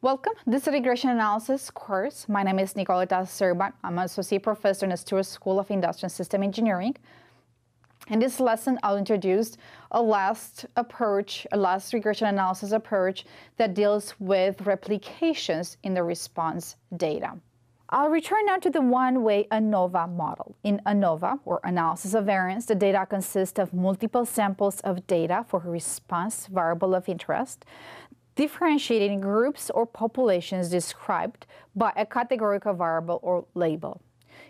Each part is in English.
Welcome. This is a regression analysis course. My name is Nicoleta Serban. I'm an associate professor in the Stewart School of Industrial and System Engineering. In this lesson, I'll introduce a last regression analysis approach that deals with replications in the response data. I'll return now to the one-way ANOVA model. In ANOVA, or analysis of variance, the data consists of multiple samples of data for a response variable of interest, differentiating groups or populations described by a categorical variable or label.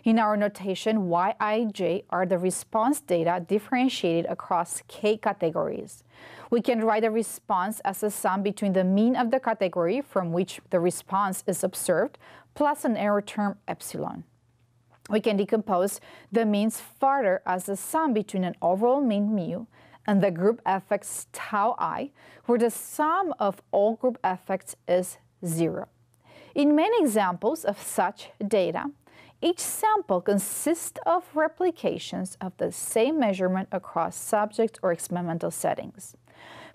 In our notation, Yij are the response data differentiated across k categories. We can write a response as a sum between the mean of the category from which the response is observed plus an error term epsilon. We can decompose the means further as a sum between an overall mean mu and the group effects tau I, where the sum of all group effects is 0. In many examples of such data, each sample consists of replications of the same measurement across subject or experimental settings.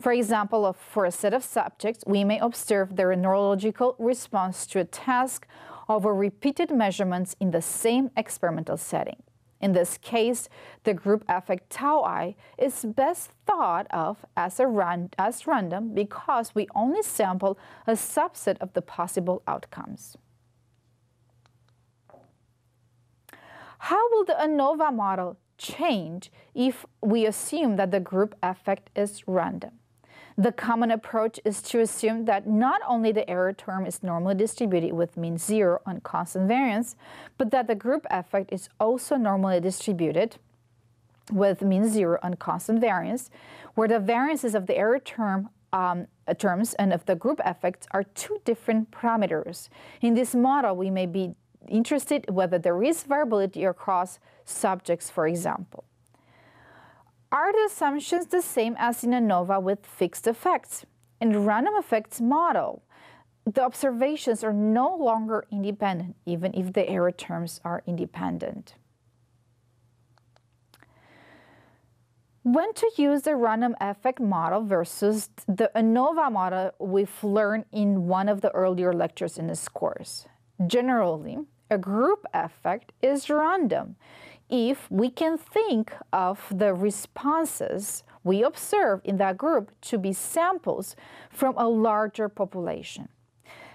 For example, for a set of subjects, we may observe their neurological response to a task over repeated measurements in the same experimental setting. In this case, the group effect tau I is best thought of as random because we only sample a subset of the possible outcomes. How will the ANOVA model change if we assume that the group effect is random? The common approach is to assume that not only the error term is normally distributed with mean 0 and constant variance, but that the group effect is also normally distributed with mean 0 and constant variance, where the variances of the error terms and of the group effects are two different parameters. In this model, we may be interested whether there is variability across subjects, for example. Are the assumptions the same as in ANOVA with fixed effects? In the random effects model, the observations are no longer independent, even if the error terms are independent. When to use the random effect model versus the ANOVA model we've learned in one of the earlier lectures in this course. Generally, a group effect is random if we can think of the responses we observe in that group to be samples from a larger population.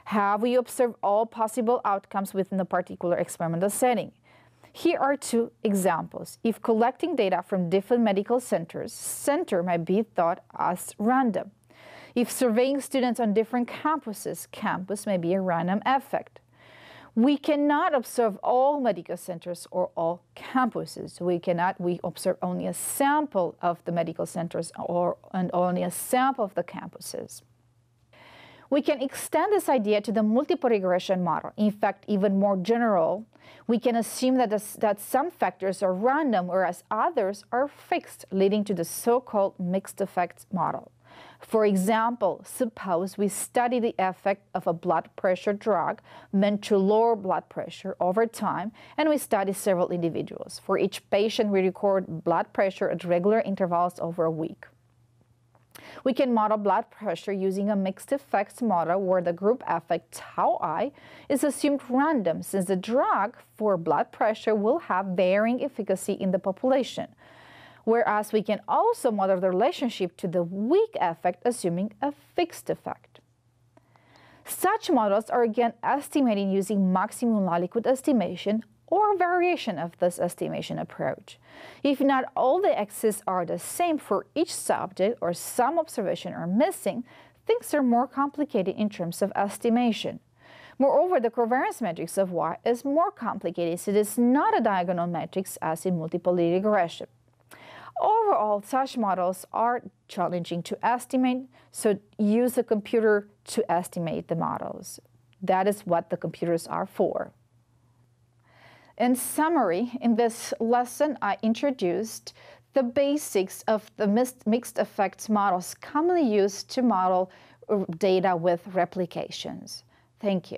Have we observed all possible outcomes within a particular experimental setting? Here are two examples. If collecting data from different medical centers, center might be thought as random. If surveying students on different campuses, campus may be a random effect. We cannot observe all medical centers or all campuses. We observe only a sample of the medical centers and only a sample of the campuses. We can extend this idea to the multiple regression model. In fact, even more general, we can assume that some factors are random, whereas others are fixed, leading to the so-called mixed effects model. For example, suppose we study the effect of a blood pressure drug meant to lower blood pressure over time, and we study several individuals. For each patient, we record blood pressure at regular intervals over a week. We can model blood pressure using a mixed effects model where the group effect tau I is assumed random, since the drug for blood pressure will have varying efficacy in the population. Whereas we can also model the relationship to the weak effect, assuming a fixed effect. Such models are again estimated using maximum likelihood estimation or variation of this estimation approach. If not all the x's are the same for each subject or some observations are missing, things are more complicated in terms of estimation. Moreover, the covariance matrix of Y is more complicated, so it is not a diagonal matrix as in multiple linear regression. Overall, such models are challenging to estimate, so use a computer to estimate the models. That is what the computers are for. In summary, in this lesson, I introduced the basics of the mixed effects models commonly used to model data with replications. Thank you.